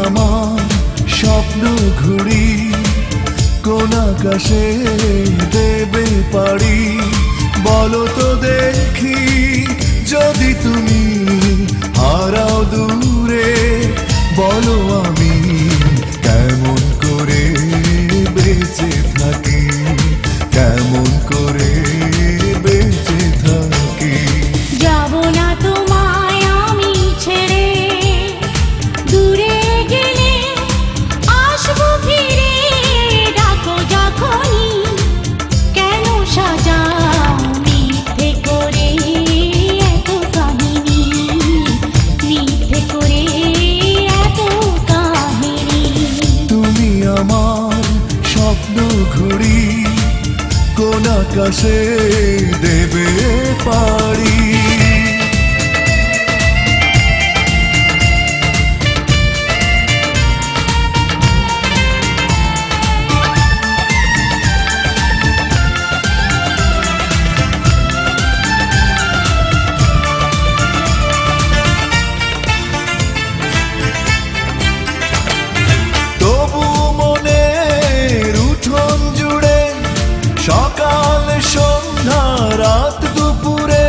আমার স্বপ্ন ঘুড়ি, কোন আকাশে দেবে পাড়ি। বলো তো দেখি যদি তুমি হারাও দূরে, বলো আমি কেমন করে বেঁচে থাকি, কেমন করে বেঁচে থাকি। যাব না তোমায় আমি ছেড়ে, দূরে গেলে আসবো ফিরে। ডাকো যখনই কেন সাজাও মিথ্যে করে এত কাহিনী, মিথ্যে করে এত কাহিনী। তুমি আমার স্বপ্ন ঘুড়ি, কোন আকাশে দেবে পাড়ি। সকাল সন্ধ্যা রাত দুপুরে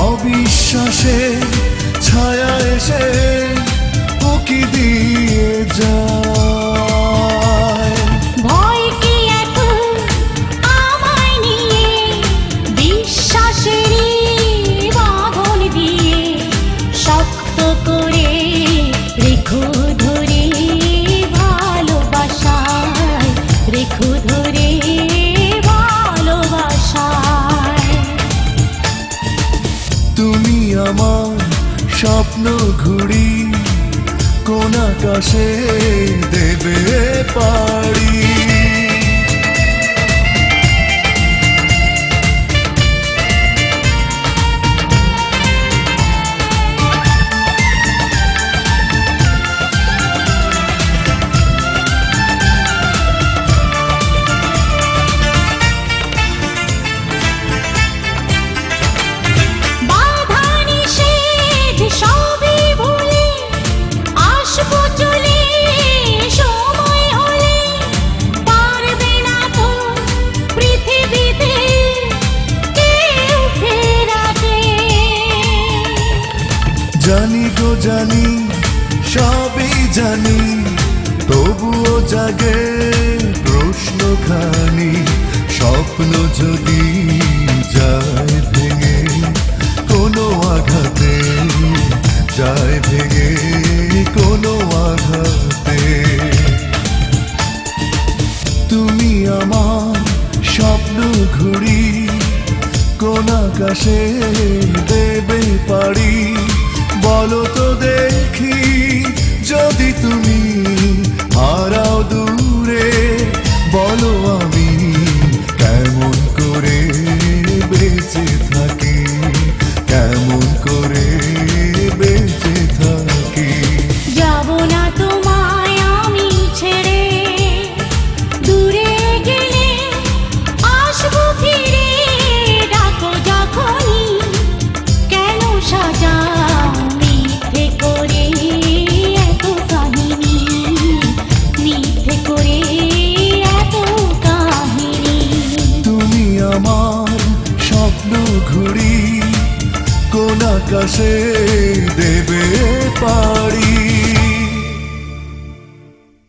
অবিশ্বাসে ছায়া এসে উকি দিয়ে যায়। ভয় কি এত আমায় নিয়ে, বিশ্বাসেরই বাঁধন দিয়ে শক্ত করে রেখো ধরে ভালোবাসায়, রেখো ধরে ভালোবাসায়। তুমি আমার স্বপ্ন ঘুড়ি, কোন আকাশে দেবে পাড়ি। জানি গো জানি, সবই জানি, তবুও জাগে প্রশ্নখানি। স্বপ্ন যদি যায় ভেঙে কোনো আঘাতে, যায় ভেঙে কোনো আঘাতে। তুমি আমার স্বপ্ন ঘুড়ি, কোন আকাশে দেবে পাড়ি। বলো তো দেখি যদি তুমি হারাও দূরে, বলো আমি কেমন করে বেঁচে থাকি, কেমন করে বেঁচে থাকি। যাব না তোমায় আমি ছেড়ে, দূরে গেলে আসবো ফিরে। ডাকো যখনই কেন সাজাও মিথ্যে করে এত কাহিনী, মিথ্যে করে এত কাহিনী। তুমি আমার স্বপ্ন ঘুড়ি, কোন আকাশে দেবে পাড়ি।